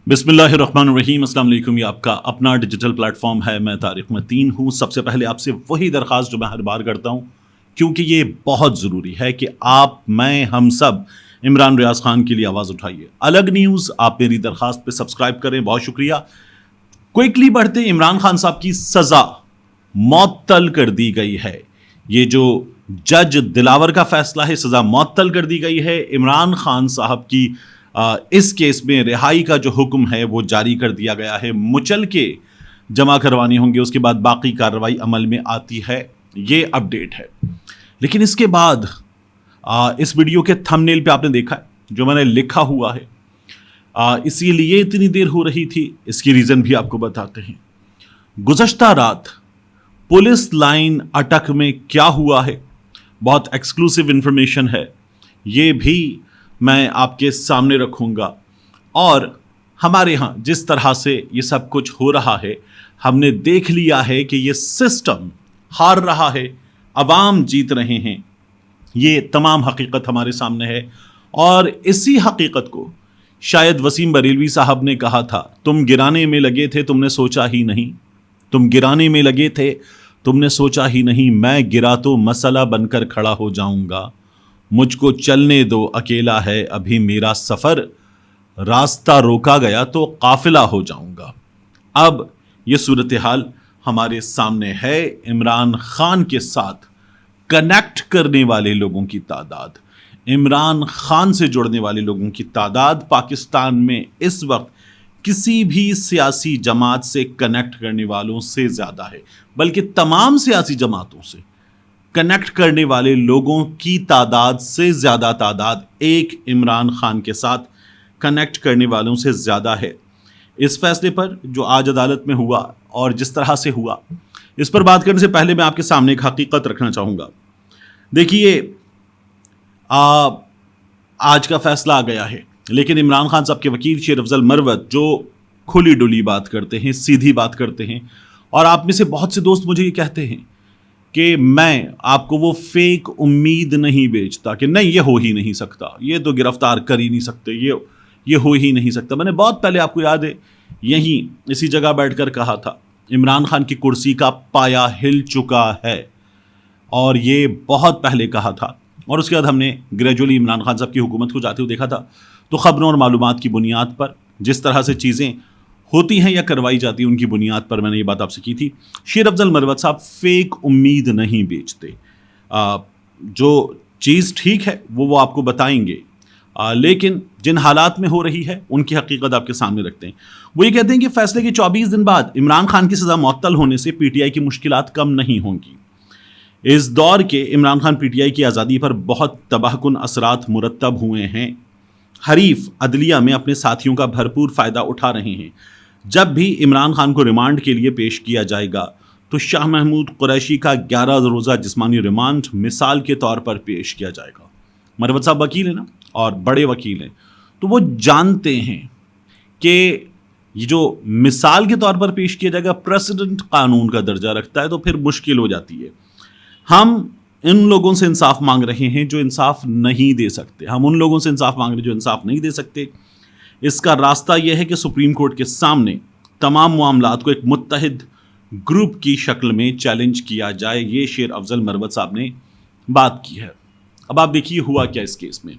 बिस्मिल्लाहिर्रहमानिर्रहीम। अस्सलाम वालेकुम। ये आपका अपना डिजिटल प्लेटफॉर्म है। मैं तारिक मतीन हूँ। सबसे पहले आपसे वही दरख्वास्त जो मैं हर बार करता हूँ, क्योंकि ये बहुत ज़रूरी है कि आप, मैं, हम सब इमरान रियाज खान के लिए आवाज़ उठाइए। अलग न्यूज़, आप मेरी दरख्वास्त पे सब्सक्राइब करें, बहुत शुक्रिया। क्विकली बढ़ते, इमरान खान साहब की सज़ा मौतल कर दी गई है। ये जो जज दिलावर का फैसला है, सज़ा मौतल कर दी गई है। इमरान खान साहब की इस केस में रिहाई का जो हुक्म है वो जारी कर दिया गया है। मुचल के जमा करवानी होंगे, उसके बाद बाकी कार्रवाई अमल में आती है। ये अपडेट है। लेकिन इसके बाद इस वीडियो के थंबनेल पे आपने देखा है जो मैंने लिखा हुआ है, इसीलिए इतनी देर हो रही थी। इसकी रीज़न भी आपको बताते हैं। गुज़श्ता रात पुलिस लाइन अटक में क्या हुआ है, बहुत एक्सक्लूसिव इंफॉर्मेशन है, ये भी मैं आपके सामने रखूंगा। और हमारे यहाँ जिस तरह से ये सब कुछ हो रहा है, हमने देख लिया है कि ये सिस्टम हार रहा है, अवाम जीत रहे हैं। ये तमाम हकीकत हमारे सामने है। और इसी हकीकत को शायद वसीम बरेलवी साहब ने कहा था, तुम गिराने में लगे थे, तुमने सोचा ही नहीं। तुम गिराने में लगे थे, तुमने सोचा ही नहीं। मैं गिरा तो मसला बनकर खड़ा हो जाऊंगा। मुझको चलने दो, अकेला है अभी मेरा सफ़र, रास्ता रोका गया तो काफिला हो जाऊंगा। अब ये सूरत हाल हमारे सामने है। इमरान खान के साथ कनेक्ट करने वाले लोगों की तादाद, इमरान खान से जुड़ने वाले लोगों की तादाद पाकिस्तान में इस वक्त किसी भी सियासी जमात से कनेक्ट करने वालों से ज़्यादा है। बल्कि तमाम सियासी जमातों से कनेक्ट करने वाले लोगों की तादाद से ज़्यादा तादाद एक इमरान खान के साथ कनेक्ट करने वालों से ज़्यादा है। इस फैसले पर जो आज अदालत में हुआ और जिस तरह से हुआ, इस पर बात करने से पहले मैं आपके सामने एक हकीकत रखना चाहूँगा। देखिए, आज का फैसला आ गया है, लेकिन इमरान खान साहब के वकील शेर अफजल मरवत जो खुली डुली बात करते हैं, सीधी बात करते हैं, और आप में से बहुत से दोस्त मुझे ये कहते हैं कि मैं आपको वो फेक उम्मीद नहीं बेचता कि नहीं ये हो ही नहीं सकता, ये तो गिरफ्तार कर ही नहीं सकते, ये हो ही नहीं सकता। मैंने बहुत पहले, आपको याद है, यहीं इसी जगह बैठकर कहा था इमरान खान की कुर्सी का पाया हिल चुका है, और ये बहुत पहले कहा था। और उसके बाद हमने ग्रेजुअली इमरान खान साहब की हुकूमत को जाते हुए देखा था। तो खबरों और मालूमात की बुनियाद पर जिस तरह से चीज़ें होती हैं या करवाई जाती हैं, उनकी बुनियाद पर मैंने ये बात आपसे की थी। शेर अफजल मरवत साहब फेक उम्मीद नहीं बेचते। जो चीज़ ठीक है वो आपको बताएंगे, लेकिन जिन हालात में हो रही है उनकी हकीकत आपके सामने रखते हैं। वो ये कहते हैं कि फैसले के 24 दिन बाद इमरान खान की सज़ा मुअत्तल होने से पीटीआई की मुश्किलात कम नहीं होंगी। इस दौर के इमरान खान पीटीआई की आज़ादी पर बहुत तबाहकुन असरात मुरतब हुए हैं। हरीफ अदलिया में अपने साथियों का भरपूर फ़ायदा उठा रहे हैं। जब भी इमरान खान को रिमांड के लिए पेश किया जाएगा तो शाह महमूद कुरैशी का 11 रोज़ा जिस्मानी रिमांड मिसाल के तौर पर पेश किया जाएगा। मरवत साहब वकील हैं ना, और बड़े वकील हैं, तो वो जानते हैं कि ये जो मिसाल के तौर पर पेश किया जाएगा प्रेसिडेंट कानून का दर्जा रखता है, तो फिर मुश्किल हो जाती है। हम इन लोगों से इंसाफ मांग रहे हैं जो इंसाफ नहीं दे सकते। हम उन लोगों से इंसाफ मांग रहे हैं जो इंसाफ नहीं दे सकते। इसका रास्ता यह है कि सुप्रीम कोर्ट के सामने तमाम मामलात को एक मुत्तहिद ग्रुप की शक्ल में चैलेंज किया जाए। ये शेर अफजल मरवत साहब ने बात की है। अब आप देखिए हुआ क्या इस केस में।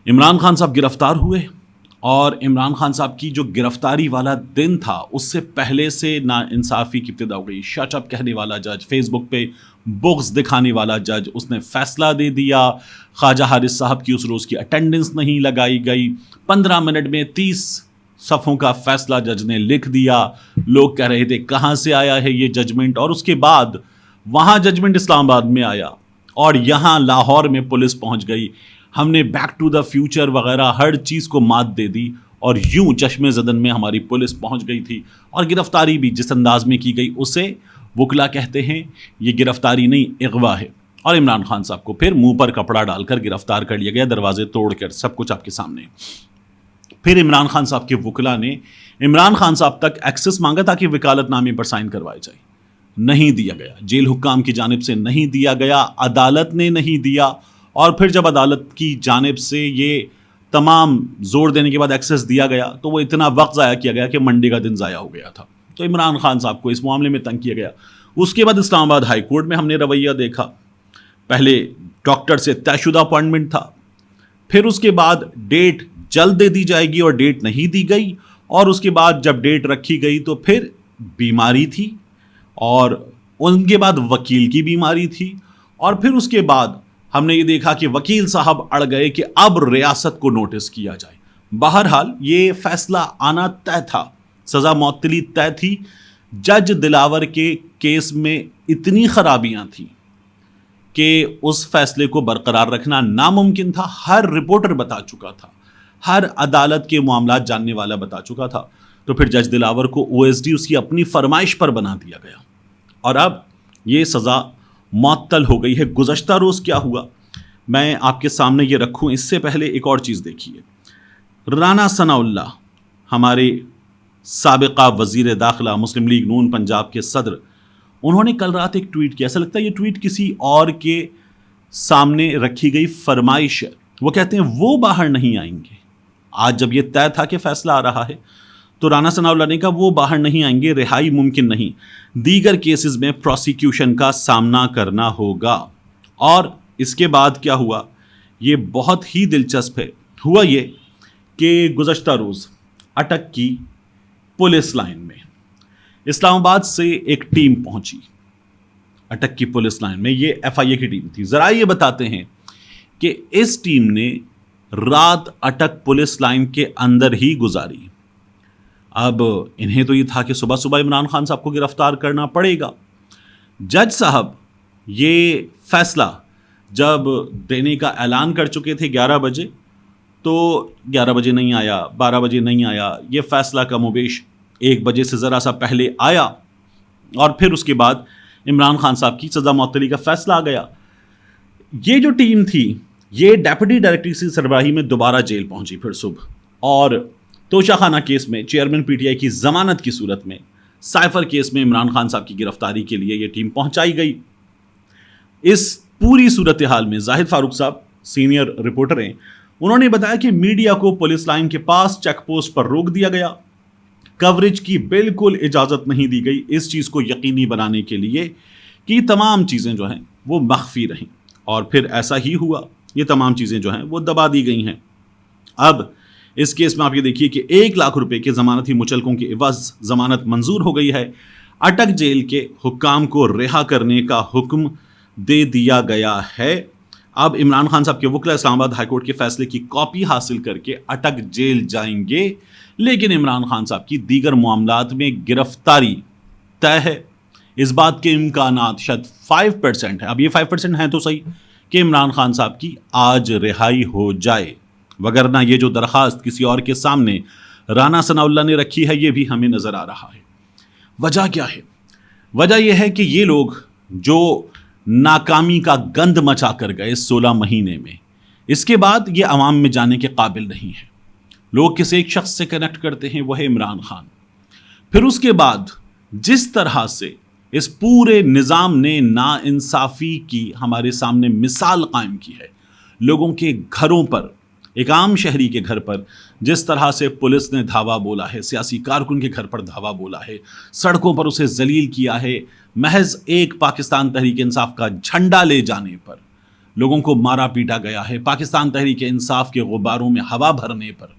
इमरान खान साहब गिरफ्तार हुए, और इमरान खान साहब की जो गिरफ्तारी वाला दिन था उससे पहले से नाइंसाफ़ी की इब्तिदा हो गई। शट अप कहने वाला जज, फेसबुक पे बुक्स दिखाने वाला जज, उसने फैसला दे दिया। ख्वाजा हारिस साहब की उस रोज़ की अटेंडेंस नहीं लगाई गई। 15 मिनट में 30 सफ़ों का फैसला जज ने लिख दिया। लोग कह रहे थे कहाँ से आया है ये जजमेंट, और उसके बाद वहाँ जजमेंट इस्लामाबाद में आया और यहाँ लाहौर में पुलिस पहुँच गई। हमने बैक टू द फ्यूचर वगैरह हर चीज़ को मात दे दी, और यूं चश्मे ज़दन में हमारी पुलिस पहुंच गई थी। और गिरफ्तारी भी जिस अंदाज में की गई उसे वकला कहते हैं ये गिरफ्तारी नहीं, इगवा है। और इमरान खान साहब को फिर मुंह पर कपड़ा डालकर गिरफ्तार कर लिया गया, दरवाजे तोड़कर, सब कुछ आपके सामने। फिर इमरान खान साहब के वकला ने इमरान खान साहब तक एक्सेस मांगा ताकि वकालतनामे पर साइन करवाए जाए। नहीं दिया गया, जेल हुक्काम की जानिब से नहीं दिया गया, अदालत ने नहीं दिया। और फिर जब अदालत की जानिब से ये तमाम जोर देने के बाद एक्सेस दिया गया तो वो इतना वक्त ज़ाया किया गया कि मंडे का दिन ज़ाया हो गया था। तो इमरान खान साहब को इस मामले में तंग किया गया। उसके बाद इस्लामाबाद हाई कोर्ट में हमने रवैया देखा। पहले डॉक्टर से तयशुदा अपॉइंटमेंट था, फिर उसके बाद डेट जल्द दे दी जाएगी और डेट नहीं दी गई, और उसके बाद जब डेट रखी गई तो फिर बीमारी थी, और उनके बाद वकील की बीमारी थी, और फिर उसके बाद हमने ये देखा कि वकील साहब अड़ गए कि अब रियासत को नोटिस किया जाए। बहरहाल ये फैसला आना तय था, सज़ा मौतली तय थी। जज दिलावर के केस में इतनी खराबियां थी कि उस फैसले को बरकरार रखना नामुमकिन था। हर रिपोर्टर बता चुका था, हर अदालत के मामलात जानने वाला बता चुका था। तो फिर जज दिलावर को ओएसडी उसकी अपनी फरमाइश पर बना दिया गया, और अब ये सज़ा मुअत्तल हो गई है। गुज़श्ता रोज़ क्या हुआ मैं आपके सामने ये रखूं, इससे पहले एक और चीज़ देखिए। राना सनाउल्लाह, हमारे साबिक़ा वज़ीर दाखिला, मुस्लिम लीग नून पंजाब के सदर, उन्होंने कल रात एक ट्वीट किया। ऐसा लगता है ये ट्वीट किसी और के सामने रखी गई फरमाइश है। वो कहते हैं वो बाहर नहीं आएंगे। आज जब ये तय था कि फैसला आ रहा है तो राना सनाउल्लाह ने कहा वो बाहर नहीं आएंगे, रिहाई मुमकिन नहीं, दीगर केसेस में प्रोसिक्यूशन का सामना करना होगा। और इसके बाद क्या हुआ, ये बहुत ही दिलचस्प है। हुआ ये कि गुज़श्ता रोज़ अटक की पुलिस लाइन में इस्लामाबाद से एक टीम पहुंची। अटक की पुलिस लाइन में ये एफआईए की टीम थी। ज़रा ये बताते हैं कि इस टीम ने रात अटक पुलिस लाइन के अंदर ही गुजारी। अब इन्हें तो ये था कि सुबह सुबह इमरान खान साहब को गिरफ्तार करना पड़ेगा। जज साहब ये फैसला जब देने का ऐलान कर चुके थे 11 बजे, तो 11 बजे नहीं आया, 12 बजे नहीं आया, ये फैसला कमोबेश 1 बजे से ज़रा सा पहले आया, और फिर उसके बाद इमरान खान साहब की सज़ा मुअत्तली का फैसला आ गया। ये जो टीम थी ये डेप्यूटी डायरेक्टर की सरबराही में दोबारा जेल पहुंची फिर सुबह, और तोशाखाना केस में चेयरमैन पीटीआई की जमानत की सूरत में साइफर केस में इमरान खान साहब की गिरफ्तारी के लिए ये टीम पहुंचाई गई। इस पूरी सूरत हाल में जाहिद फारूक साहब सीनियर रिपोर्टर हैं, उन्होंने बताया कि मीडिया को पुलिस लाइन के पास चेक पोस्ट पर रोक दिया गया। कवरेज की बिल्कुल इजाज़त नहीं दी गई, इस चीज़ को यकीनी बनाने के लिए कि तमाम चीज़ें जो हैं वो मख्फी रहें, और फिर ऐसा ही हुआ। ये तमाम चीज़ें जो हैं वो दबा दी गई हैं। अब इस केस में आप ये देखिए कि 1 लाख रुपए के ज़मानती मुचलकों के इवज़ ज़मानत मंजूर हो गई है। अटक जेल के हुक्काम को रिहा करने का हुक्म दे दिया गया है। अब इमरान खान साहब के वकील इस्लामाबाद हाईकोर्ट के फैसले की कॉपी हासिल करके अटक जेल जाएंगे, लेकिन इमरान खान साहब की दीगर मामलात में गिरफ्तारी तय है। इस बात के इम्कानात शायद 5% है, अब ये 5% है तो सही, कि इमरान खान साहब की आज रिहाई हो जाए, वगरना ये जो दरख्वास्त किसी और के सामने राना सनाउल्लाह ने रखी है ये भी हमें नज़र आ रहा है। वजह क्या है? वजह यह है कि ये लोग जो नाकामी का गंद मचा कर गए 16 महीने में, इसके बाद ये अवाम में जाने के काबिल नहीं है। लोग किसी एक शख्स से कनेक्ट करते हैं, वह है इमरान खान। फिर उसके बाद जिस तरह से इस पूरे निज़ाम ने नाइंसाफ़ी की हमारे सामने मिसाल कायम की है, लोगों के घरों पर, एक आम शहरी के घर पर जिस तरह से पुलिस ने धावा बोला है, सियासी कारकुन के घर पर धावा बोला है, सड़कों पर उसे जलील किया है, महज एक पाकिस्तान तहरीक इंसाफ का झंडा ले जाने पर लोगों को मारा पीटा गया है। पाकिस्तान तहरीक इंसाफ के गुब्बारों में हवा भरने पर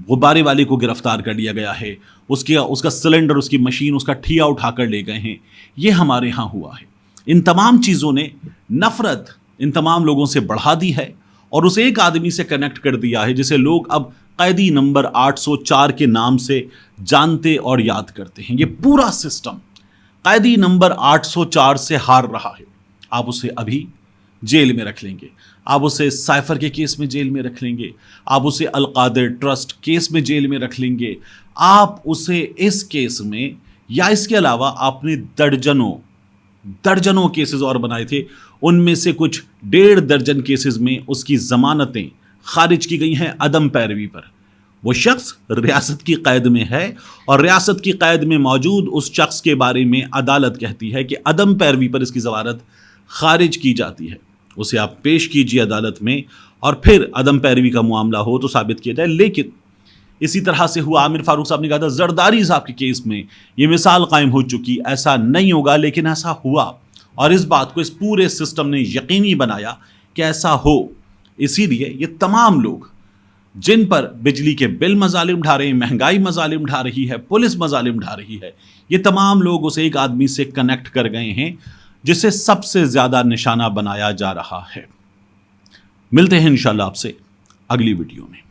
गुब्बारे वाले को गिरफ्तार कर लिया गया है, उसका सिलेंडर, उसकी मशीन, उसका ठिया उठाकर ले गए हैं। ये हमारे यहाँ हुआ है। इन तमाम चीज़ों ने नफ़रत इन तमाम लोगों से बढ़ा दी है और उस एक आदमी से कनेक्ट कर दिया है जिसे लोग अब कैदी नंबर 804 के नाम से जानते और याद करते हैं। ये पूरा सिस्टम कैदी नंबर 804 से हार रहा है। आप उसे अभी जेल में रख लेंगे, आप उसे साइफर के केस में जेल में रख लेंगे, आप उसे अलकादिर ट्रस्ट केस में जेल में रख लेंगे, आप उसे इस केस में या इसके अलावा आपने दर्जनों केसेस और बनाए थे, उनमें से कुछ 1.5 दर्जन केसेस में उसकी जमानतें खारिज की गई हैं अदम पैरवी पर। वो शख्स रियासत की कैद में है और रियासत की कैद में मौजूद उस शख्स के बारे में अदालत कहती है कि अदम पैरवी पर इसकी जमानत खारिज की जाती है। उसे आप पेश कीजिए अदालत में اور پھر عدم پیروی کا معاملہ ہو تو ثابت کیا جائے. لیکن اسی طرح سے ہوا. عامر فاروق صاحب نے کہا تھا زرداری صاحب کے کیس میں یہ مثال قائم ہو چکی, ایسا نہیں ہوگا, لیکن ایسا ہوا, اور اس بات کو اس پورے سسٹم نے یقینی بنایا کہ ایسا ہو. اسی لیے یہ تمام لوگ جن پر بجلی کے بل مظالم ڈھا رہے ہیں, مہنگائی مظالم ڈھا رہی ہے, پولیس مظالم ڈھا رہی ہے, یہ تمام لوگ اس ایک آدمی سے کنیکٹ کر گئے ہیں جسے سب سے زیادہ نشانہ بنایا جا رہا ہے. ملتے ہیں انشاءاللہ آپ سے اگلی ویڈیو میں.